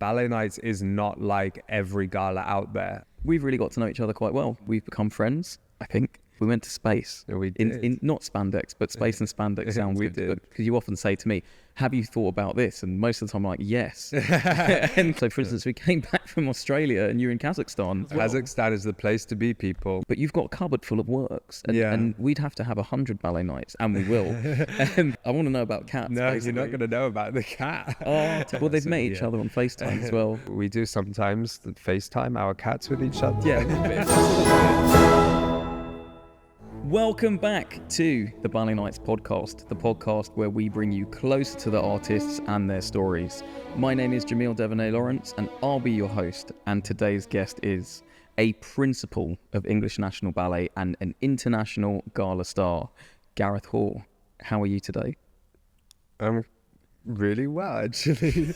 Ballet Nights is not like every gala out there. We've really got to know each other quite well. We've become friends, I think. We went to space. We did. In not spandex, but space and spandex sounds We good. did. Because you often say to me, have you thought about this? And most of the time I'm like, yes. And so, for instance, we came back from Australia and you're in Kazakhstan. Well. Kazakhstan is the place to be, people. But you've got a cupboard full of works. And we'd have to have 100 ballet nights, and we will. I want to know about cats. No, basically. you're not going to know about the cat. Well, they've met each other on FaceTime as well. We do sometimes FaceTime our cats with each other. Yeah, a little bit. Welcome back to the Ballet Nights Podcast, the podcast where we bring you closer to the artists and their stories. My name is Jamiel Devernay-Laurence and I'll be your host, and today's guest is a principal of English National Ballet and an international gala star, Gareth Haw. How are you today? I'm really well, actually.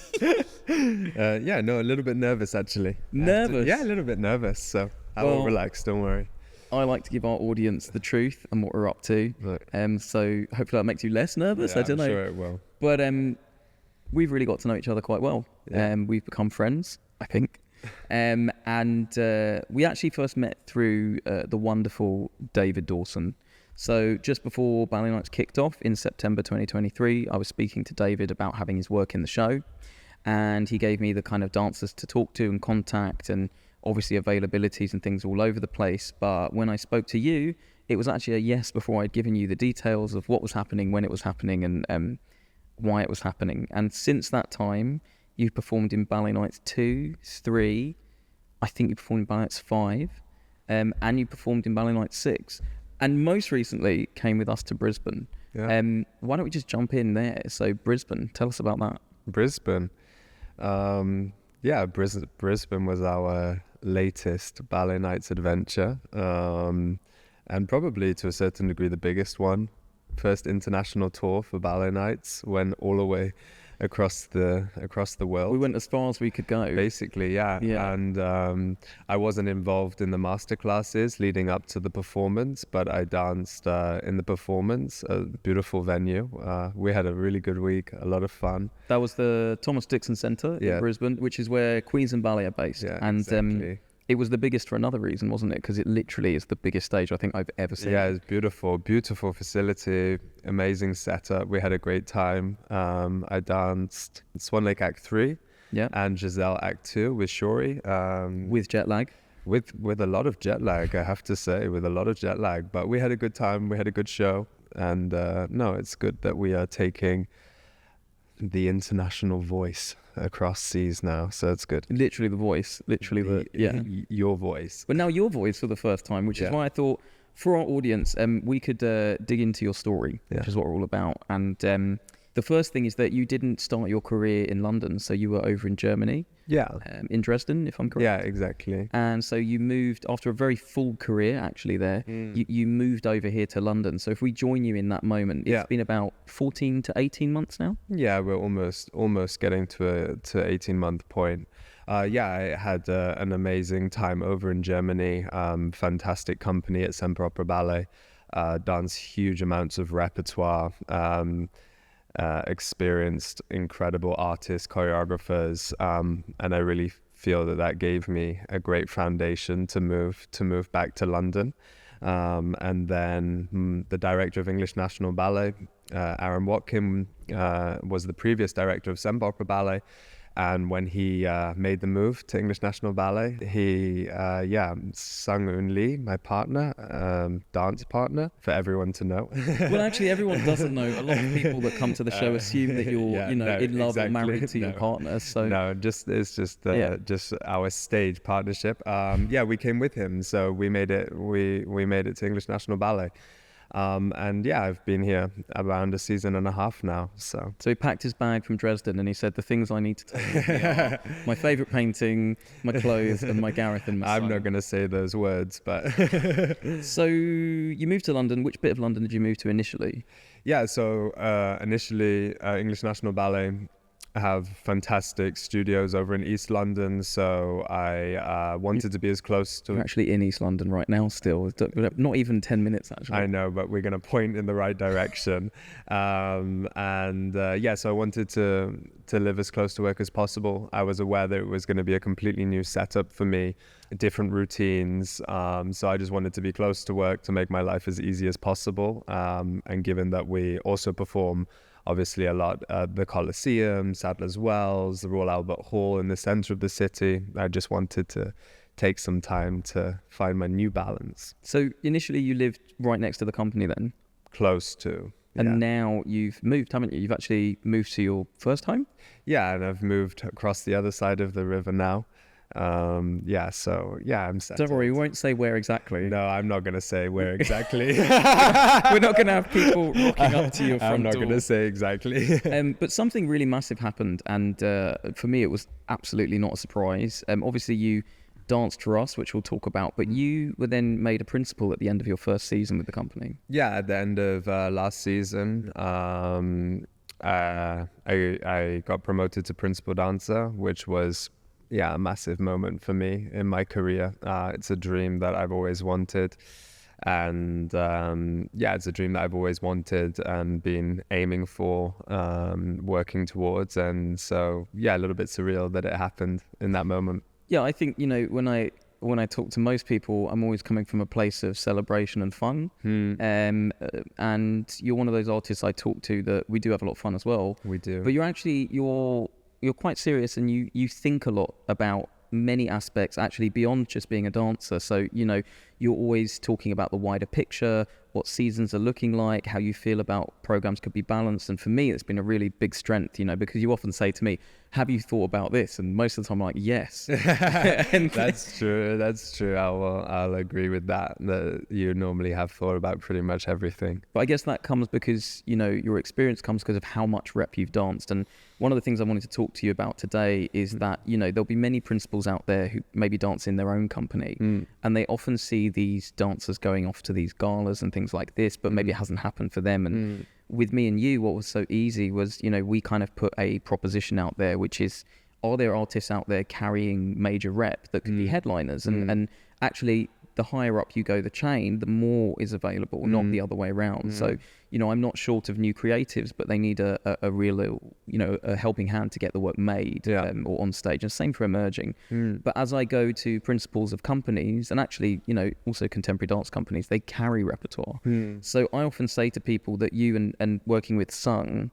A little bit nervous, actually. Nervous? Yeah, a little bit nervous, so I will relax, don't worry. I like to give our audience the truth and what we're up to. Right. So hopefully that makes you less nervous. Yeah, I don't know. I'm sure it will. But we've really got to know each other quite well. Yeah. We've become friends, I think. And we actually first met through the wonderful David Dawson. So just before Ballet Nights kicked off in September 2023, I was speaking to David about having his work in the show. And he gave me the kind of dancers to talk to and contact, and obviously availabilities and things all over the place. But when I spoke to you, it was actually a yes before I'd given you the details of what was happening, when it was happening, and why it was happening. And since that time, you've performed in Ballet Nights 2, 3, I think you performed in Ballet Nights 5, and you performed in Ballet Nights 6. And most recently came with us to Brisbane. Yeah. Why don't we just jump in there? So Brisbane, tell us about that. Brisbane. Brisbane was our latest Ballet Nights adventure, and probably to a certain degree the biggest one. First international tour for Ballet Nights, went all the way across the world. We went as far as we could go. Basically, yeah. And I wasn't involved in the master classes leading up to the performance, but I danced in the performance, a beautiful venue. We had a really good week, a lot of fun. That was the Thomas Dixon Centre in Brisbane, which is where Queensland Ballet are based. Yeah, and exactly. It was the biggest for another reason, wasn't it? Because it literally is the biggest stage I think I've ever seen. Yeah, it's beautiful facility, amazing setup. We had a great time. I danced Swan Lake Act 3 and Giselle Act 2 with Shori. With jet lag? With a lot of jet lag, I have to say, with a lot of jet lag. But we had a good time, we had a good show. And it's good that we are taking the international voice across seas now, so it's good. Literally the voice, your voice. But now your voice for the first time, which is why I thought for our audience, we could dig into your story, which is what we're all about. And the first thing is that you didn't start your career in London, so you were over in Germany. Yeah. In Dresden, if I'm correct. Yeah, exactly. And so you moved, after a very full career actually there, you moved over here to London. So if we join you in that moment, it's been about 14 to 18 months now? Yeah, we're almost getting to 18-month point. I had an amazing time over in Germany, fantastic company at Semperoper Ballett, danced huge amounts of repertoire, experienced incredible artists, choreographers, and I really feel that gave me a great foundation to move back to London. And then the director of English National Ballet, Aaron Watkin, was the previous director of Semperoper Ballett. And when he made the move to English National Ballet, he, Sangeun Lee, my partner, dance partner, for everyone to know. Well, actually, everyone doesn't know. A lot of people that come to the show assume that you're, in love or married to your partner. So no, it's just our stage partnership. We came with him, so we made it. We made it to English National Ballet. I've been here around a season and a half now. So he packed his bag from Dresden and he said, the things I need to take with me are my favourite painting, my clothes, and my Gareth and Messiah. I'm not going to say those words, but... So you moved to London. Which bit of London did you move to initially? Yeah, so initially English National Ballet have fantastic studios over in East London, so I wanted to be as close to... You're actually in East London right now still. Not even 10 minutes, actually. I know, but we're going to point in the right direction. So I wanted to live as close to work as possible. I was aware that it was going to be a completely new setup for me, different routines. So I just wanted to be close to work to make my life as easy as possible. And given that we also perform obviously a lot at the Coliseum, Sadler's Wells, the Royal Albert Hall in the center of the city, I just wanted to take some time to find my new balance. So initially you lived right next to the company then? Close to. And now you've moved, haven't you? You've actually moved to your first home? Yeah, and I've moved across the other side of the river now. I'm settled. Don't worry, we won't say where exactly. No, I'm not going to say where exactly. We're not going to have people rocking up to your front door. I'm not going to say exactly. But something really massive happened, and for me it was absolutely not a surprise. Obviously you danced for us, which we'll talk about, but you were then made a principal at the end of your first season with the company. Yeah, at the end of last season, I got promoted to principal dancer, which was a massive moment for me in my career. It's a dream that I've always wanted, and it's a dream that I've always wanted and been aiming for, working towards, and so a little bit surreal that it happened in that moment. Yeah, I think, when I talk to most people, I'm always coming from a place of celebration and fun. And you're one of those artists I talk to that we do have a lot of fun as well. We do. But you're quite serious, and you think a lot about many aspects actually beyond just being a dancer. So, you're always talking about the wider picture, what seasons are looking like, how you feel about programs could be balanced. And for me, it's been a really big strength, because you often say to me, have you thought about this? And most of the time I'm like, yes. That's true. I'll agree with that you normally have thought about pretty much everything. But I guess that comes because, your experience comes because of how much rep you've danced. And one of the things I wanted to talk to you about today is that, there'll be many principals out there who maybe dance in their own company, and they often see these dancers going off to these galas and things like this, but maybe it hasn't happened for them. And with me and you, what was so easy was, we kind of put a proposition out there, which is, are there artists out there carrying major rep that could be headliners? And actually, the higher up you go the chain, the more is available, not the other way around. So, I'm not short of new creatives, but they need a real, a helping hand to get the work made or on stage. And same for emerging. But as I go to principals of companies, and actually, also contemporary dance companies, they carry repertoire. So I often say to people that you and working with Sangeun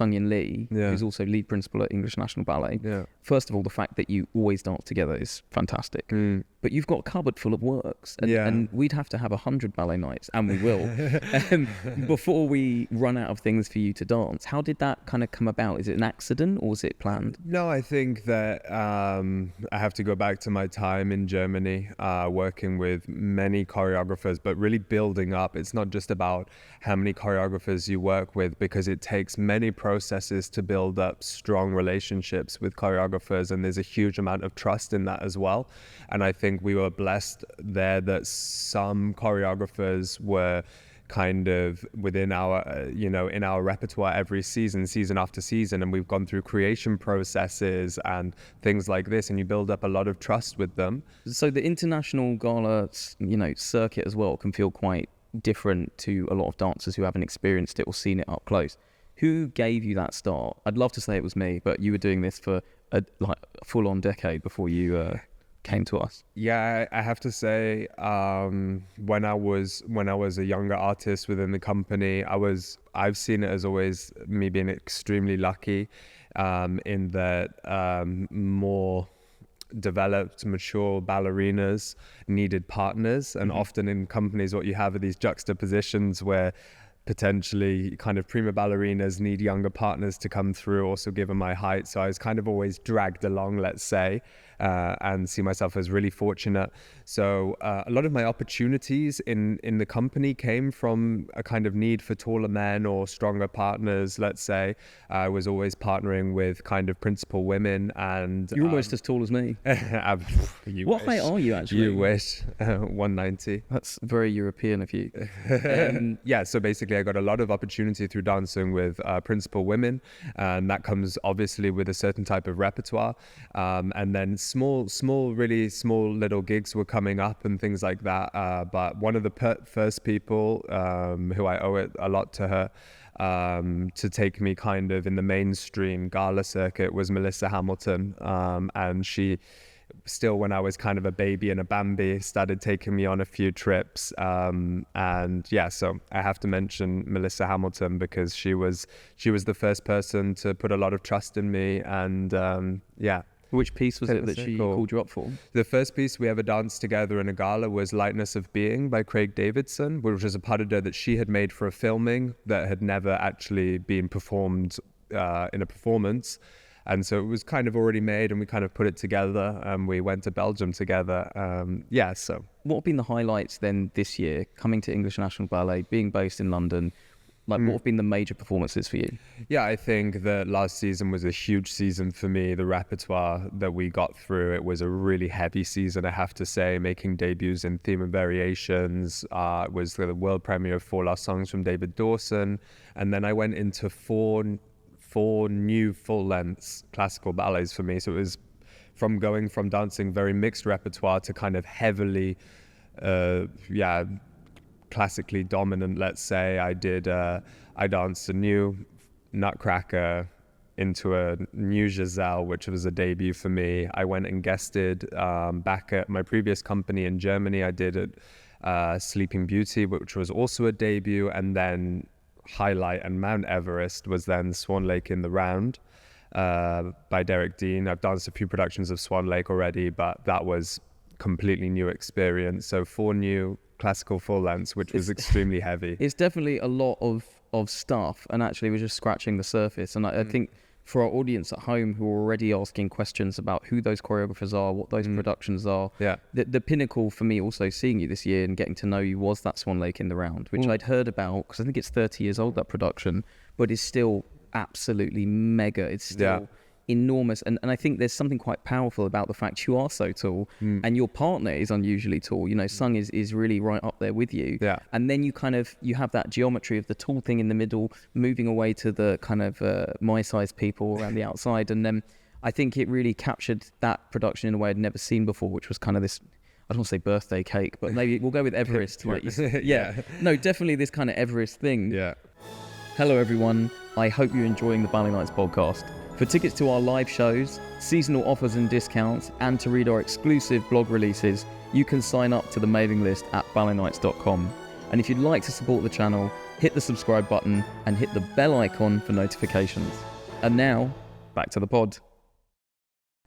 Lee, who's also lead principal at English National Ballet. First of all, the fact that you always dance together is fantastic. But you've got a cupboard full of works, and we'd have to have 100 ballet nights, and we will, before we run out of things for you to dance. How did that kind of come about? Is it an accident or was it planned? No, I think that I have to go back to my time in Germany, working with many choreographers, but really building up. It's not just about how many choreographers you work with, because it takes many processes to build up strong relationships with choreographers, and there's a huge amount of trust in that as well. And I think we were blessed there that some choreographers were kind of within our in our repertoire every season after season, and we've gone through creation processes and things like this, and you build up a lot of trust with them. So the international gala circuit as well can feel quite different to a lot of dancers who haven't experienced it or seen it up close. Who gave you that start? I'd love to say it was me, but you were doing this for a full-on decade before you came to us. Yeah, I have to say, when I was a younger artist within the company, I've seen it as always me being extremely lucky, in that more developed, mature ballerinas needed partners, and often in companies what you have are these juxtapositions where potentially kind of prima ballerinas need younger partners to come through, also given my height. So I was kind of always dragged along, let's say, and see myself as really fortunate. So a lot of my opportunities in the company came from a kind of need for taller men or stronger partners, let's say. I was always partnering with kind of principal women, and you're almost as tall as me. What height are you actually? You wish. 190. That's very European of you. So basically I got a lot of opportunity through dancing with principal women, and that comes obviously with a certain type of repertoire. And then really small little gigs were coming up and things like that. But one of the first people who I owe it a lot to her, to take me kind of in the mainstream Gala circuit was Melissa Hamilton. And she still, when I was kind of a baby and a Bambi, started taking me on a few trips. And yeah, so I have to mention Melissa Hamilton because she was the first person to put a lot of trust in me. And yeah. Which piece was it that she called you up for? The first piece we ever danced together in a gala was Lightness of Being by Craig Davidson, which was a pas de deux that she had made for a filming that had never actually been performed in a performance. And so it was kind of already made, and we kind of put it together, and we went to Belgium together. Yeah, so. What have been the highlights then this year, coming to English National Ballet, being based in London? Like, what have been the major performances for you? Yeah, I think that last season was a huge season for me. The repertoire that we got through, it was a really heavy season, I have to say, making debuts in Theme and Variations. It was the world premiere of 4 Last Songs from David Dawson. And then I went into four new full-length classical ballets for me. So it was from going from dancing very mixed repertoire to kind of heavily, classically dominant, let's say. I danced a new Nutcracker into a new Giselle, which was a debut for me. I went and guested back at my previous company in Germany. I did Sleeping Beauty, which was also a debut, and then highlight and Mount Everest was then Swan Lake in the Round by Derek Dean. I've danced a few productions of Swan Lake already, but that was completely new experience. So 4 new classical full lengths, which was extremely heavy. It's definitely a lot of stuff, and actually we're just scratching the surface. And I think for our audience at home who are already asking questions about who those choreographers are, what those productions are, the pinnacle for me also seeing you this year and getting to know you was that Swan Lake in the Round, which I'd heard about because I think it's 30 years old, that production, but it's still absolutely mega. It's still enormous, and I think there's something quite powerful about the fact you are so tall and your partner is unusually tall. You know, Sung is really right up there with you, and then you have that geometry of the tall thing in the middle moving away to the kind of my size people around the outside, and then I think it really captured that production in a way I'd never seen before, which was kind of this, I don't want to say birthday cake, but maybe we'll go with Everest. Like no, definitely this kind of Everest thing. Hello everyone, I hope you're enjoying the Ballet Nights podcast. For tickets to our live shows, seasonal offers and discounts, and to read our exclusive blog releases, you can sign up to the mailing list at balletnights.com. And if you'd like to support the channel, hit the subscribe button and hit the bell icon for notifications. And now, back to the pod.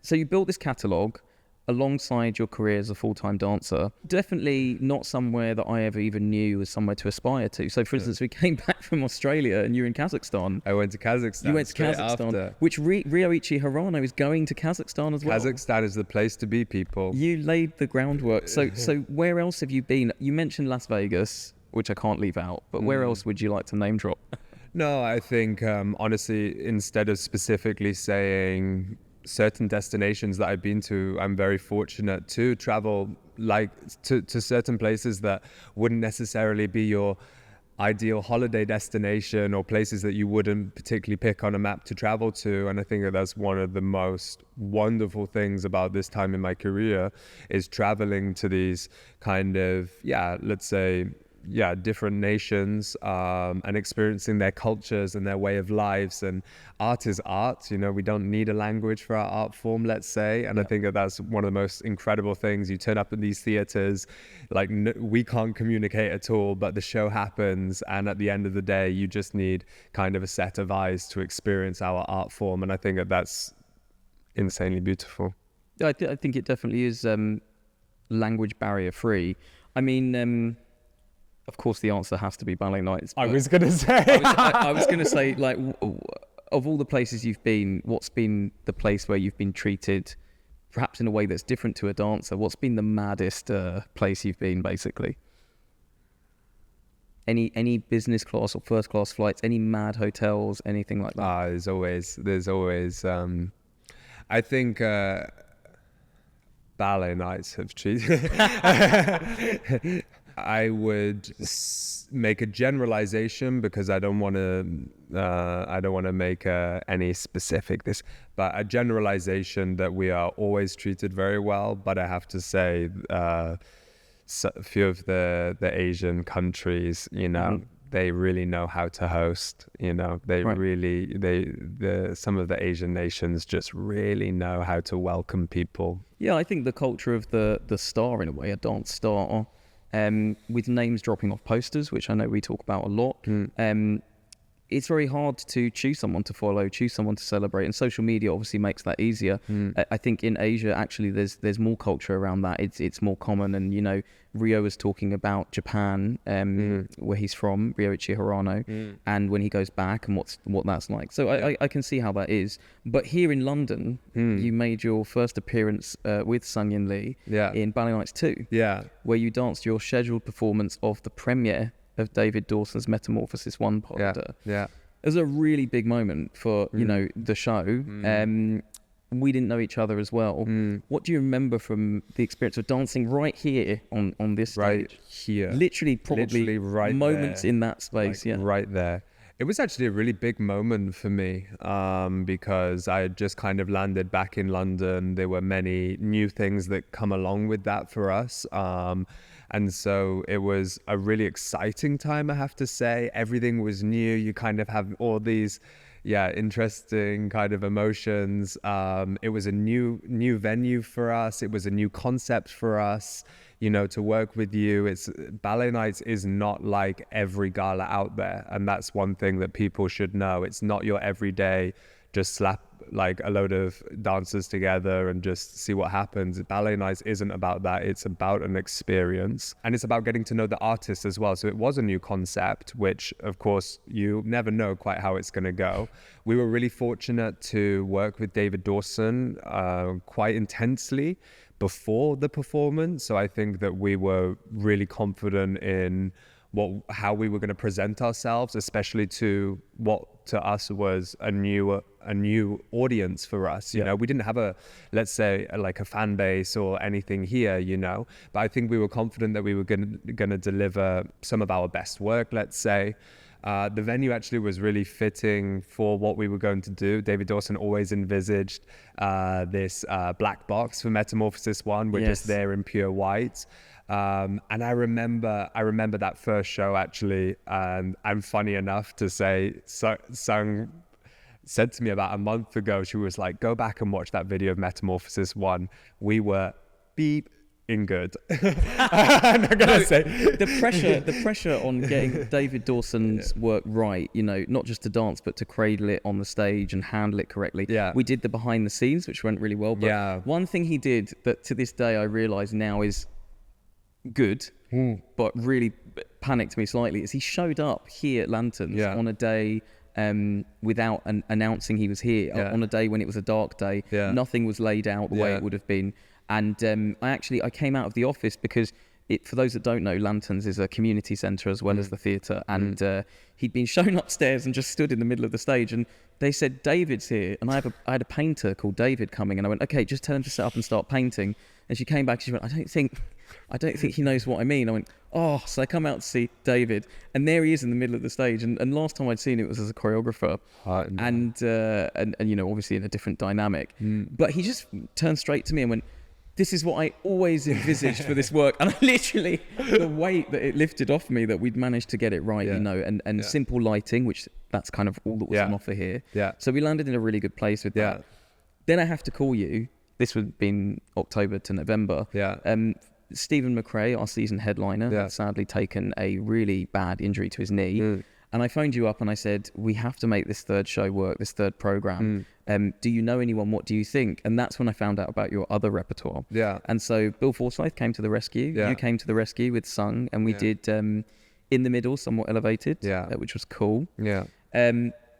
So you built this catalogue alongside your career as a full-time dancer. Definitely not somewhere that I ever even knew was somewhere to aspire to. So for instance, we came back from Australia and you were in Kazakhstan. I went to Kazakhstan. You went to Kazakhstan, after. Which Ryoichi Hirano is going to Kazakhstan as well. Kazakhstan is the place to be, people. You laid the groundwork. So where else have you been? You mentioned Las Vegas, which I can't leave out, but where else would you like to name drop? No, I think honestly, instead of specifically saying certain destinations that I've been to, I'm very fortunate to travel like to certain places that wouldn't necessarily be your ideal holiday destination or places that you wouldn't particularly pick on a map to travel to. And I think that that's one of the most wonderful things about this time in my career is traveling to these kind of, let's say, different nations and experiencing their cultures and their way of lives. And art is art, you know, we don't need a language for our art form, let's say. And I think that that's one of the most incredible things. You turn up in these theaters, like we can't communicate at all, but the show happens. And at the end of the day, you just need kind of a set of eyes to experience our art form. And I think that that's insanely beautiful. I think it definitely is language barrier free. I mean, of course, the answer has to be Ballet Nights. I was going to say. I was going to say, like, of all the places you've been, what's been the place where you've been treated, perhaps in a way that's different to a dancer? What's been the maddest place you've been, basically? Any business class or first class flights? Any mad hotels? Anything like that? There's always. I think. Ballet Nights have treated. I would make a generalization, because I don't want to make any specific but a generalization that we are always treated very well. But I have to say, a few of the Asian countries, they really know how to host. They really, some of the Asian nations just really know how to welcome people. Yeah, I think the culture of the star, in a way, a dance star, with names dropping off posters, which I know we talk about a lot. It's very hard to choose someone to follow, choose someone to celebrate, and social media obviously makes that easier. I think in Asia, actually, there's more culture around that. It's more common, and Rio was talking about Japan, where he's from, Rio Ichihirano, and when he goes back and what that's like. So I can see how that is. But here in London, you made your first appearance with Sangeun Lee in Ballet Nights 2, where you danced your scheduled performance of the premiere of David Dawson's Metamorphosis 1 part. It was a really big moment for the show. We didn't know each other as well. What do you remember from the experience of dancing right here on this stage? Right here. Literally right moments there, in that space. Right there. It was actually a really big moment for me, because I had just kind of landed back in London. There were many new things that come along with that for us. And so it was a really exciting time, I have to say. Everything was new. You kind of have all these, interesting kind of emotions. It was a new venue for us. It was a new concept for us, to work with you. Ballet Nights is not like every gala out there. And that's one thing that people should know. It's not your everyday, just slap like a load of dancers together and just see what happens. Ballet Nights isn't about that. It's about an experience, and it's about getting to know the artists as well. So it was a new concept, which of course you never know quite how it's going to go. We were really fortunate to work with David Dawson quite intensely before the performance. So I think that we were really confident in how we were going to present ourselves, especially to what to us was a new audience for us. We didn't have let's say like a fan base or anything here, but I think we were confident that we were going to deliver some of our best work, let's say. The venue actually was really fitting for what we were going to do. David Dawson always envisaged this black box for Metamorphosis 1. We're just there in pure white. And I remember that first show actually, and I'm funny enough to say, Sung said to me about a month ago, she was like, go back and watch that video of Metamorphosis 1. We were in good. I'm not gonna say the pressure on getting David Dawson's work right, not just to dance but to cradle it on the stage and handle it correctly. We did the behind the scenes, which went really well, but one thing he did that to this day I realize now is good, but really panicked me slightly, is he showed up here at Lanterns on a day without announcing he was here, on a day when it was a dark day. Nothing was laid out the way it would have been. And I came out of the office because for those that don't know, Lanterns is a community centre as well as the theatre, and he'd been shown upstairs and just stood in the middle of the stage, and they said, David's here, and I had a painter called David coming, and I went, okay, just tell him to set up and start painting. And she came back and she went, I don't think he knows what I mean. I went, oh, so I come out to see David, and there he is in the middle of the stage. And last time I'd seen it was as a choreographer, and obviously in a different dynamic. But he just turned straight to me and went, this is what I always envisaged for this work. And I literally, the weight that it lifted off me that we'd managed to get it right, and simple lighting, which that's kind of all that was on offer here. So we landed in a really good place with that. Then I have to call you. This would have been October to November. Stephen McRae, our season headliner, had sadly taken a really bad injury to his knee. And I phoned you up and I said, we have to make this third show work, this third program. Do you know anyone? What do you think? And that's when I found out about your other repertoire. And so Bill Forsyth came to the rescue. You came to the rescue with Sung, and we did In the Middle, Somewhat Elevated, which was cool.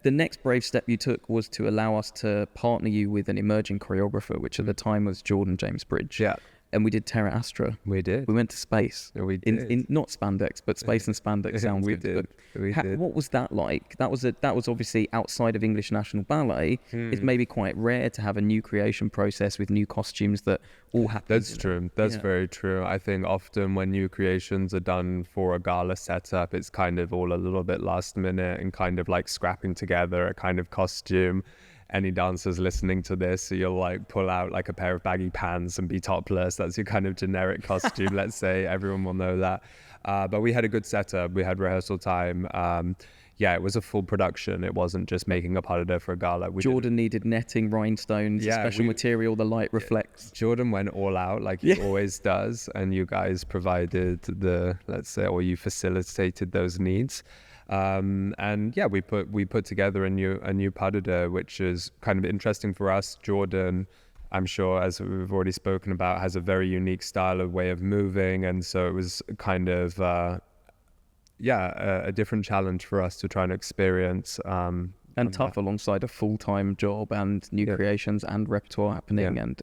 The next brave step you took was to allow us to partner you with an emerging choreographer, which at the time was Jordan James Bridge. and we did Terra Astra. We did. We went to space. We did. In not spandex, but space and spandex sounds we good. did. We did. What was that like? That was obviously outside of English National Ballet. It's maybe quite rare to have a new creation process with new costumes that all happen. That's true. That's very true. I think often when new creations are done for a gala setup, it's kind of all a little bit last minute and kind of like scrapping together a kind of costume. Any dancers listening to this, so you'll like pull out like a pair of baggy pants and be topless. That's your kind of generic costume. Let's say everyone will know that. But we had a good setup. We had rehearsal time. It was a full production. It wasn't just making a pas de deux for a gala. Jordan needed netting, rhinestones, special material, the light reflects. Jordan went all out like he always does, and you guys provided or you facilitated those needs. We put together a new pas de deux, which is kind of interesting for us. Jordan, I'm sure, as we've already spoken about, has a very unique style of way of moving, and so it was kind of a different challenge for us to try and experience. And tough alongside a full-time job and new creations and repertoire happening and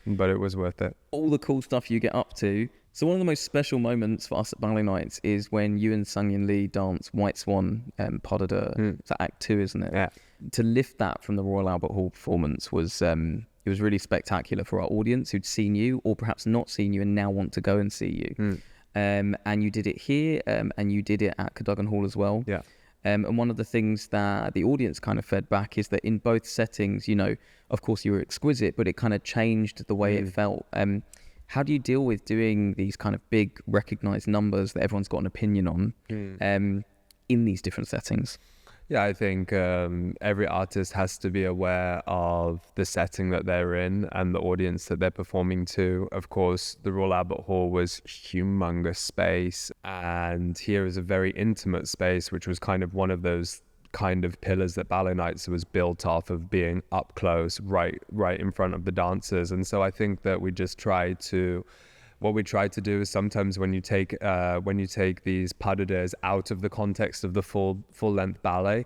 But it was worth it. All the cool stuff you get up to. So one of the most special moments for us at Ballet Nights is when you and Sangeun Lee dance White Swan pas de deux. It's Act 2, isn't it? Yeah. To lift that from the Royal Albert Hall performance was it was really spectacular for our audience who'd seen you or perhaps not seen you and now want to go and see you. And you did it here and you did it at Cadogan Hall as well. Yeah. And one of the things that the audience kind of fed back is that in both settings, of course you were exquisite, but it kind of changed the way it felt. How do you deal with doing these kind of big recognized numbers that everyone's got an opinion on in these different settings? Yeah, I think every artist has to be aware of the setting that they're in and the audience that they're performing to. Of course, the Royal Albert Hall was humongous space, and here is a very intimate space, which was kind of one of those kind of pillars that Ballet Nights was built off of, being up close, right in front of the dancers. And so I think that what we try to do is sometimes when you take these pas de deux out of the context of the full length ballet,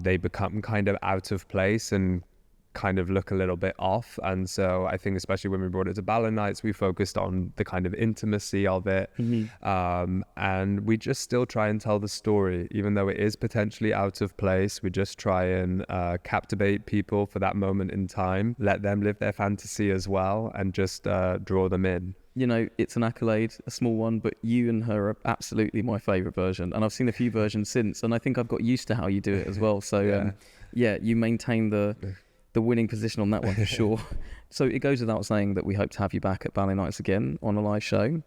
they become kind of out of place and kind of look a little bit off. And so I think especially when we brought it to Ballet Nights, we focused on the kind of intimacy of it. And we just still try and tell the story, even though it is potentially out of place. We just try and captivate people for that moment in time, let them live their fantasy as well, and just draw them in. It's an accolade, a small one, but you and her are absolutely my favourite version. And I've seen a few versions since, and I think I've got used to how you do it as well. So, you maintain the winning position on that one for sure. So it goes without saying that we hope to have you back at Ballet Nights again on a live show.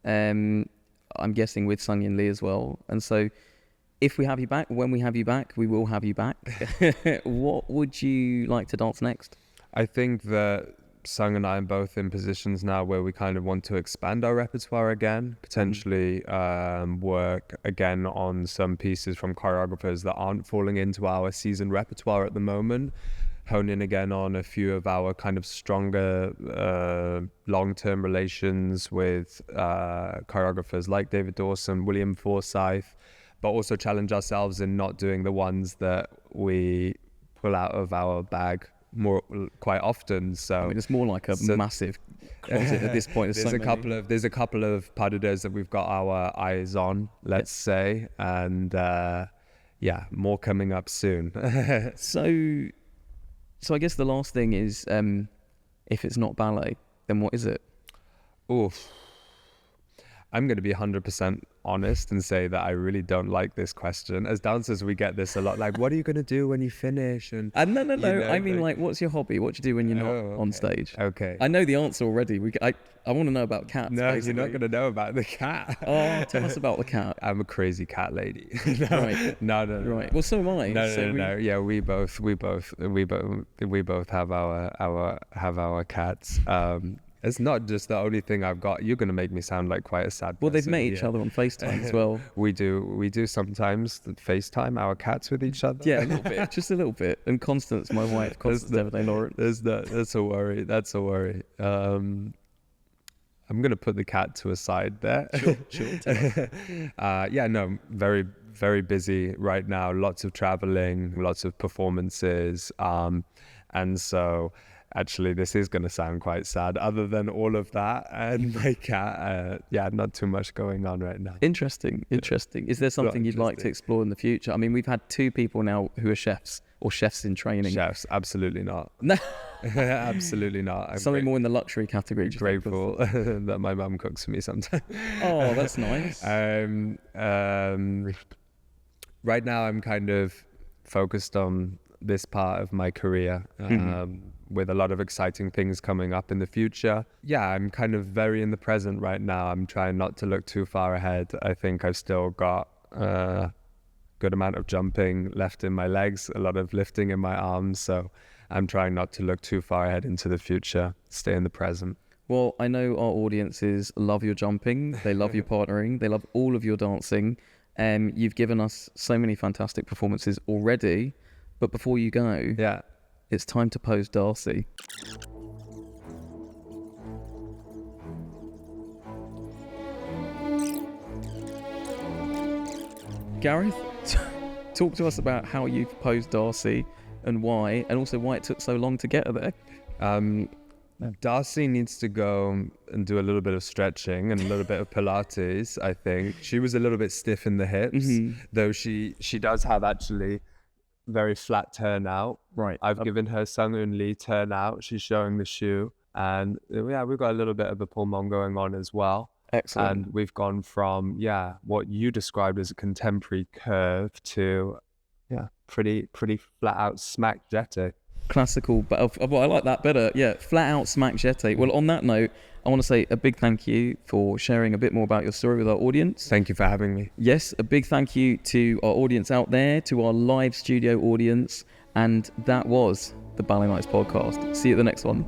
I'm guessing with Sangeun Lee as well. And so if we have you back, when we have you back, we will have you back. What would you like to dance next? I think that Sang and I are both in positions now where we kind of want to expand our repertoire again, potentially work again on some pieces from choreographers that aren't falling into our season repertoire at the moment, hone in again on a few of our kind of stronger long-term relations with choreographers like David Dawson, William Forsyth, but also challenge ourselves in not doing the ones that we pull out of our bag quite often. So it's more like a massive closet at this point. There's a couple of pas de deux that we've got our eyes on, let's say, and more coming up soon. So I guess the last thing is, if it's not ballet, then what is it? I'm going to be 100% honest and say that I really don't like this question. As dancers, we get this a lot. Like, what are you going to do when you finish? And no. I mean, like, what's your hobby? What do you do when you're not on stage? Okay. I know the answer already. I want to know about cats. No, basically. You're not going to know about the cat. Oh, tell us about the cat. I'm a crazy cat lady. Right. No. Right. Well, so am I. No. Yeah, we both have our cats. It's not just the only thing I've got. You're going to make me sound like quite a sad person. Well, they've met each other on FaceTime as well. We do sometimes FaceTime our cats with each other. Yeah, a little bit, just a little bit. And Constance, my wife, Constance Devernay-Laurence. That's a worry. I'm going to put the cat to a side there. Sure. Very, very busy right now. Lots of traveling, lots of performances. And so Actually, this is going to sound quite sad. Other than all of that and my cat, not too much going on right now. Interesting. Is there something you'd like to explore in the future? I mean, we've had 2 people now who are chefs or chefs in training. Chefs, absolutely not. No. Absolutely not. Something more in the luxury category. Grateful that my mum cooks for me sometimes. Oh, that's nice. Right now, I'm kind of focused on this part of my career, with a lot of exciting things coming up in the future. Yeah, I'm kind of very in the present right now. I'm trying not to look too far ahead. I think I've still got a good amount of jumping left in my legs, a lot of lifting in my arms. So I'm trying not to look too far ahead into the future, stay in the present. Well, I know our audiences love your jumping, they love your partnering, they love all of your dancing. You've given us so many fantastic performances already, but before you go, it's time to pose Darcy. Gareth, talk to us about how you've posed Darcy and why, and also why it took so long to get her there. Darcy needs to go and do a little bit of stretching and a little bit of Pilates, I think. She was a little bit stiff in the hips, though she does have actually very flat turnout. Right. I've given her Sangeun Lee turnout. She's showing the shoe. And we've got a little bit of a pulmon going on as well. Excellent. And we've gone from, what you described as a contemporary curve to, pretty flat out smack jeté. Classical, but I like that better. Yeah, flat out smack jeté. Well, on that note, I want to say a big thank you for sharing a bit more about your story with our audience. Thank you for having me. Yes, a big thank you to our audience out there, to our live studio audience, and that was the Ballet Nights podcast. See you at the next one.